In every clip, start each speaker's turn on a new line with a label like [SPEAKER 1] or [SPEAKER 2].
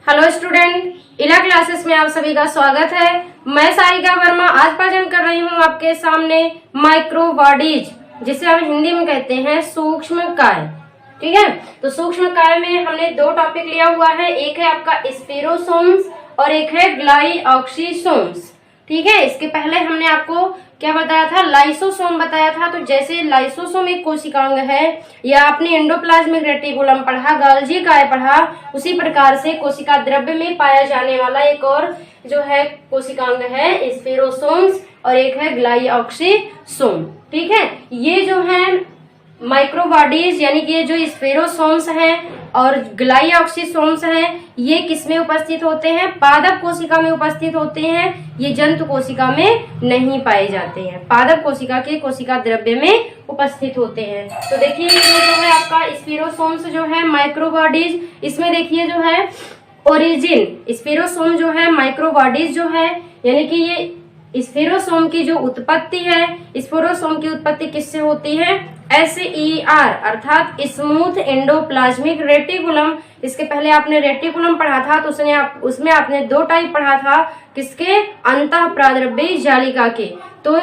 [SPEAKER 1] Hello student, इला classes में आप सभी का स्वागत है। मैं सारिका वर्मा आज प्रेजेंट कर रही हूँ आपके सामने माइक्रो बॉडीज, जिसे हम हिंदी में कहते हैं सूक्ष्म काय। ठीक है, तो सूक्ष्म काय में हमने दो टॉपिक लिया हुआ है, एक है आपका स्पेरोसोम्स और एक है ग्लाइऑक्सीसोम्स। ठीक है, इसके पहले हमने आपको क्या बताया था, लाइसोसोम बताया था। तो जैसे लाइसोसोम एक कोशिकांग है या आपने एंडोप्लाज्मिक रेटिकुलम पढ़ा, गाल्जी काय पढ़ा, उसी प्रकार से कोशिका द्रव्य में पाया जाने वाला एक और जो है कोशिकांग है स्पेरोसोम्स और एक है ग्लाइऑक्सीसोम। ठीक है, ये जो है माइक्रोबॉडीज यानी कि ये जो स्पेरोसोम्स हैं और ग्लाइऑक्सीसोम्स हैं, ये किसमें उपस्थित होते हैं? पादप कोशिका में उपस्थित होते हैं। ये जंतु कोशिका में नहीं पाए जाते हैं, पादप कोशिका के कोशिका द्रव्य में उपस्थित होते हैं। तो देखिए ये जो है आपका स्पेरोसोम्स जो है माइक्रोबॉडीज, इसमें देखिए जो है ओरिजिन स्पेरोसोम जो है माइक्रोबॉडीज जो है यानी कि ये स्पेरोसोम की जो उत्पत्ति है, स्पेरोसोम की उत्पत्ति किससे होती है? SER अर्थात स्मूथ एंडोप्लाज्मिक रेटिकुलम। इसके पहले आपने रेटिकुलम पढ़ा था, तो उसमें आपने दो टाइप पढ़ा था, किसके? अंतःप्राद्रव्य जालिका के। तो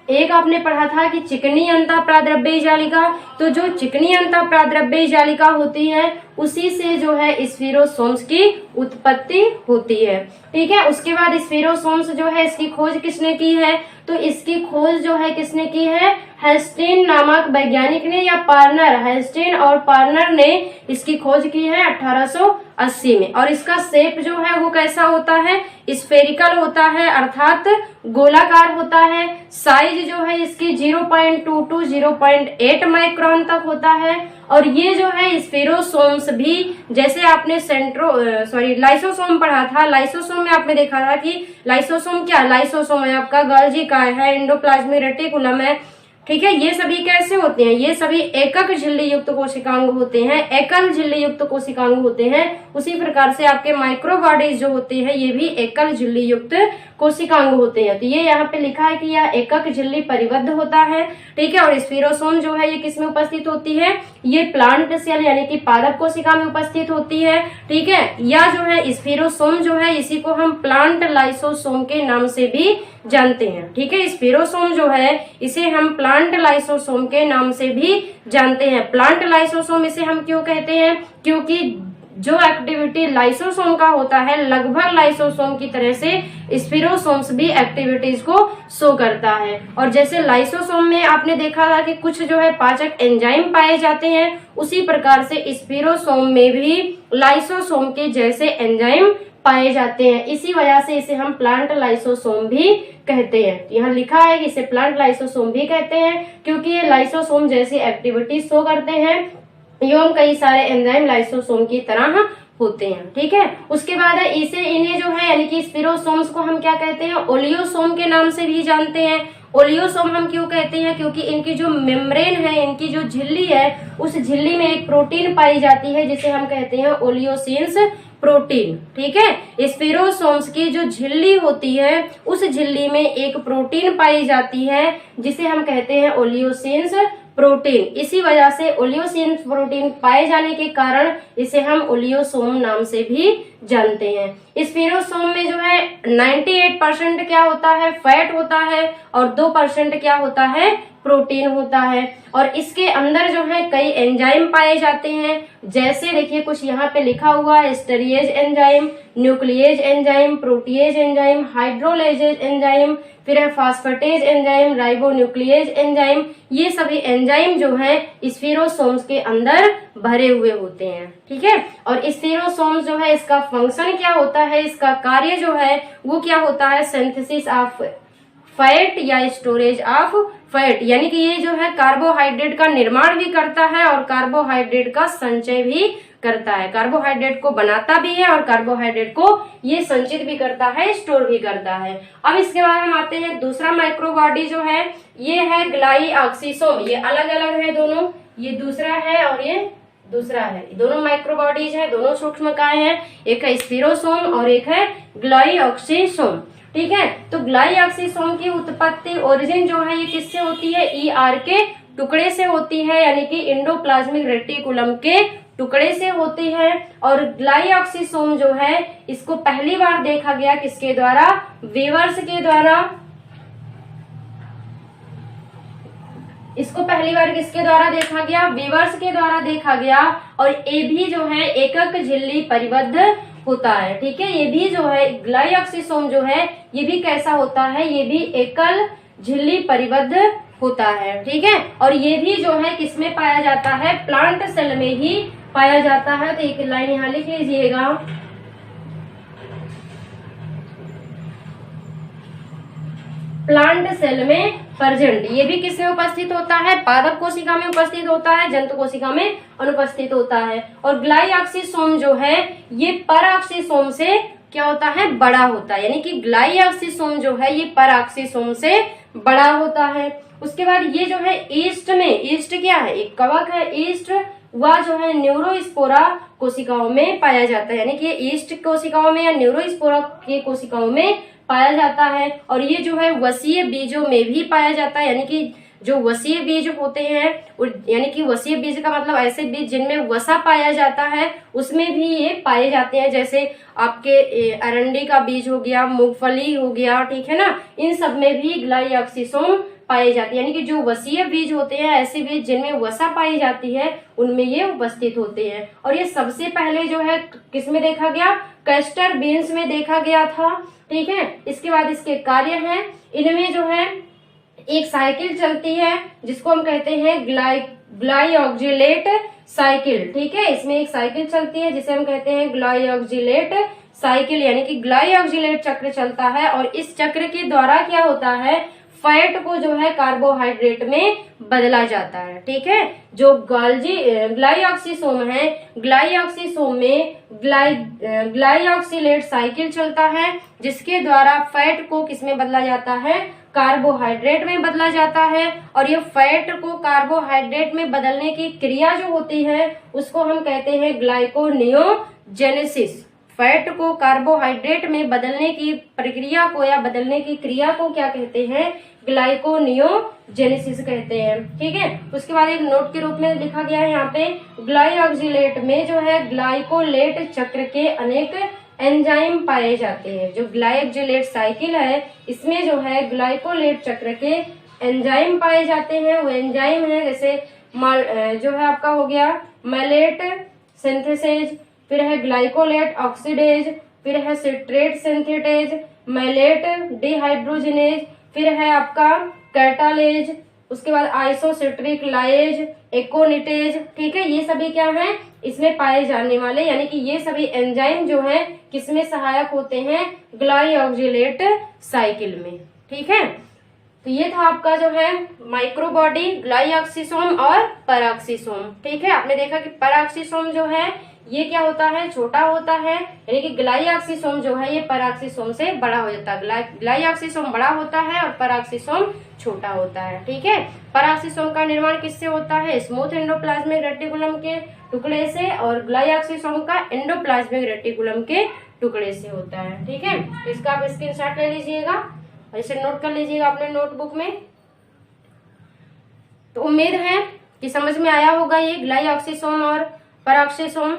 [SPEAKER 1] एक आपने पढ़ा था कि चिकनी अंतःप्राद्रव्य जालिका, तो जो चिकनी अंतःप्राद्रव्य जालिका होती है उसी से जो है स्पेरोसोम्स की उत्पत्ति होती है। ठीक है, उसके बाद स्पेरोसोम्स जो है इसकी खोज किसने की है? तो इसकी खोज जो है किसने की है? हेस्टेन नामक वैज्ञानिक ने या पार्नर, हेस्टेन और पार्नर ने इसकी खोज की है 1880 में। और इसका शेप जो है वो कैसा होता है? स्फेरिकल होता है अर्थात गोलाकार होता है। साइज जो है इसकी 0.2 to 0.8 माइक्रोन तक होता है। और ये जो है स्पेरोसोम्स भी, जैसे आपने लाइसोसोम पढ़ा था, लाइसोसोम में आपने देखा था कि लाइसोसोम क्या? लाइसोसोम है आपका गाल्जी काय है, एंडोप्लाज्मिक रेटिकुलम है। ठीक है, ये सभी कैसे होते हैं? ये सभी एकक झिल्ली युक्त कोशिकांग होते हैं, एकल झिल्ली युक्त कोशिकांग होते हैं। उसी प्रकार से आपके माइक्रोबॉडीज जो होते हैं ये भी एकल झिल्ली युक्त कोशिकांग होते हैं। तो ये यहाँ पे लिखा है कि यह एकक झिल्ली परिबद्ध होता है। ठीक है, और स्पेरोसोम जो है ये किस में उपस्थित होती है? ये प्लांट सेल यानी कि पादप कोशिका में उपस्थित होती है। ठीक है, या जो है स्पेरोसोम जो है इसी को हम प्लांट लाइसोसोम के नाम से भी जानते हैं। ठीक है, स्पेरोसोम जो है इसे हम प्लांट लाइसोसोम के नाम से भी जानते हैं। प्लांट लाइसोसोम इसे हम क्यों कहते हैं? क्योंकि जो एक्टिविटी लाइसोसोम का होता है लगभग लाइसोसोम की तरह से स्पेरोसोम्स भी एक्टिविटीज को शो करता है। और जैसे लाइसोसोम में आपने देखा था कि कुछ जो है पाचक एंजाइम पाए जाते हैं, उसी प्रकार से स्पेरोसोम में भी लाइसोसोम के जैसे एंजाइम पाए जाते हैं। इसी वजह से इसे हम प्लांट लाइसोसोम भी कहते हैं। यहाँ लिखा है कि इसे प्लांट लाइसोसोम भी कहते हैं क्योंकि ये लाइसोसोम जैसी एक्टिविटी शो करते हैं एवं कई सारे एंजाइम लाइसोसोम की तरह होते हैं। ठीक है, उसके बाद इन्हें जो है यानी कि स्पेरोसोम्स को हम क्या कहते हैं? ओलियोसोम के नाम से भी जानते हैं। ओलियोसोम हम क्यों कहते हैं? क्योंकि इनकी जो मेम्ब्रेन है, इनकी जो झिल्ली है, उस झिल्ली में एक प्रोटीन पाई जाती है जिसे हम कहते हैं ओलियोसिन्स प्रोटीन। ठीक है, स्पेरोसोम्स की जो झिल्ली होती है उस झिल्ली में एक प्रोटीन पाई जाती है जिसे हम कहते हैं ओलियोसिन्स प्रोटीन। इसी वजह से ओलियोसिन्स प्रोटीन पाए जाने के कारण इसे हम ओलियोसोम नाम से भी जानते हैं। स्पेरोसोम में जो है 98% क्या होता है? फैट होता है और 2% क्या होता है? प्रोटीन होता है। और इसके अंदर जो है कई एंजाइम पाए जाते हैं, जैसे देखिए कुछ यहाँ पे लिखा हुआ है, esterase enzyme, nuclease enzyme, protease enzyme, hydrolases enzyme, फिर है फास्फेटेज एंजाइम, राइबोन्यूक्लिएज एंजाइम। ये सभी एंजाइम जो है स्पेरोसोम्स के अंदर भरे हुए होते हैं। ठीक है, और स्पेरोसोम्स जो है इसका फंक्शन क्या होता है, इसका कार्य जो है वो क्या होता है? सिंथेसिस ऑफ फैट या स्टोरेज ऑफ फैट, यानी कि ये जो है कार्बोहाइड्रेट का निर्माण भी करता है और कार्बोहाइड्रेट का संचय भी करता है। कार्बोहाइड्रेट को बनाता भी है और कार्बोहाइड्रेट को ये संचित भी करता है, स्टोर भी करता है। अब इसके बाद हम आते हैं दूसरा माइक्रोबॉडी जो है, ये है ग्लाइऑक्सीसोम। ये अलग अलग है दोनों, ये दूसरा है और ये दूसरा है। दोनों माइक्रोबॉडीज है, दोनों सूक्ष्मकाय हैं, एक है स्पेरोसोम और एक है ग्लाइऑक्सीसोम। ठीक है, तो ग्लाइऑक्सीसोम की उत्पत्ति ओरिजिन जो है ये किससे होती है? ER के टुकड़े से होती है, यानी कि एंडोप्लाज्मिक रेटिकुलम के टुकड़े से होती है। और ग्लाइऑक्सीसोम जो है इसको पहली बार देखा गया किसके द्वारा? वीवर्स के द्वारा। इसको पहली बार किसके द्वारा देखा गया? वीवर्स के द्वारा देखा गया। और ये भी जो है एकक झिल्ली परिबद्ध होता है। ठीक है, ये भी जो है ग्लाइऑक्सीसोम जो है ये भी कैसा होता है? ये भी एकल झिल्ली परिबद्ध होता है। ठीक है, और ये भी जो है किसमें पाया जाता है? प्लांट सेल में ही पाया जाता है। तो एक लाइन यहाँ लिख लीजिएगा, प्लांट सेल में प्रेजेंट। ये भी किसमें उपस्थित होता है? पादप कोशिका में उपस्थित होता है, जंतु कोशिका में अनुपस्थित होता है। और ग्लाइऑक्सीसोम जो है ये पराक्सीसोम से क्या होता है? बड़ा होता है। यानी कि ग्लाइऑक्सीसोम जो है ये पराक्सीसोम से बड़ा होता है। उसके बाद ये जो है ईस्ट में, ईस्ट क्या है? एक कवक है। ईस्ट वह जो है न्यूरोस्पोरा कोशिकाओं में पाया जाता है। यानी कि ईस्ट कोशिकाओं में या न्यूरोस्पोरा के कोशिकाओं में पाया जाता है। और ये जो है वसीय बीजों में भी पाया जाता है। यानी कि जो वसीय बीज होते हैं, यानी कि वसीय बीज का मतलब ऐसे बीज जिनमें वसा पाया जाता है, उसमें भी ये पाए जाते हैं। जैसे आपके अरंडी का बीज हो गया, मूंगफली हो गया, ठीक है ना, इन सब में भी ग्लाइऑक्सीसोम पाए जाते हैं। यानी कि जो वसीय बीज होते हैं, ऐसे बीज जिनमें वसा पाई जाती है, उनमें ये उपस्थित होते हैं। और ये सबसे पहले जो है किसमें देखा गया? कैस्टर बीन्स में देखा गया था। ठीक है, इसके बाद इसके कार्य हैं, इनमें जो है एक साइकिल चलती है जिसको हम कहते हैं ग्लाइऑक्जिलेट साइकिल। ठीक है, इसमें एक साइकिल चलती है जिसे हम कहते हैं ग्लाइऑक्जिलेट साइकिल, यानी कि ग्लाइऑक्जिलेट चक्र चलता है। और इस चक्र के द्वारा क्या होता है? फैट को जो है कार्बोहाइड्रेट में बदला जाता है। ठीक है, जो ग्लाइऑक्सीसोम है, ग्लाइऑक्सीसोम में ग्लाइऑक्सिलेट साइकिल चलता है जिसके द्वारा फैट को किसमें बदला जाता है? कार्बोहाइड्रेट में बदला जाता है। और ये फैट को कार्बोहाइड्रेट में बदलने की क्रिया जो होती है उसको हम कहते हैं ग्लाइकोनियोजेनेसिस। फैट को कार्बोहाइड्रेट में बदलने की प्रक्रिया को या बदलने की क्रिया को क्या कहते हैं? ग्लाइकोनियोजेनेसिस कहते हैं। ठीक है, उसके बाद एक नोट के रूप में लिखा गया है यहाँ पे, ग्लाइऑक्जिलेट में जो है ग्लाइकोलेट चक्र के अनेक एंजाइम पाए जाते हैं। जो ग्लाइऑक्जिलेट साइकिल है इसमें जो है ग्लाइकोलेट चक्र के एंजाइम पाए जाते हैं। वो एंजाइम है जैसे जो है आपका हो गया मैलेट सिंथेसेज, फिर है ग्लाइकोलेट ऑक्सीडेज, फिर है सिट्रेट सिंथेटेज, मैलेट डिहाइड्रोजिनेज, फिर है आपका कैटालेज, उसके बाद आइसोसिट्रिक लाएज, एकोनिटेज। ठीक है, ये सभी क्या है? इसमें पाए जाने वाले, यानी कि ये सभी एंजाइम जो है किसमें सहायक होते हैं? ग्लाइऑक्जिलेट साइकिल में। ठीक है, तो ये था आपका जो है माइक्रोबॉडी, ग्लाइऑक्सीसोम और पराक्सीसोम। ठीक है, आपने देखा कि पराक्सीसोम जो है ये क्या होता है? छोटा होता है, यानी कि ग्लाइऑक्सीसोम जो है ये पराक्सीसोम से बड़ा हो जाता है। ग्लाइऑक्सीसोम बड़ा होता है और पराक्सीसोम छोटा होता है। ठीक है, पराक्सीसोम का निर्माण किससे होता है? स्मूथ एंडोप्लाज्मिक रेटिकुलम के टुकड़े से, और ग्लाइऑक्सीसोम का एंडोप्लाज्मिक रेटिकुलम के टुकड़े से होता है। ठीक है, तो इसका आप स्क्रीनशॉट ले लीजिएगा और इसे नोट कर लीजिएगा अपने नोटबुक में। तो उम्मीद है कि समझ में आया होगा ये ग्लाइऑक्सीसोम और पराक्सीसोम।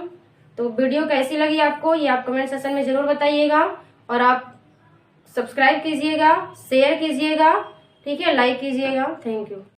[SPEAKER 1] तो वीडियो कैसी लगी आपको ये आप कमेंट सेक्शन में जरूर बताइएगा, और आप सब्सक्राइब कीजिएगा, शेयर कीजिएगा, ठीक है, लाइक कीजिएगा। Thank you.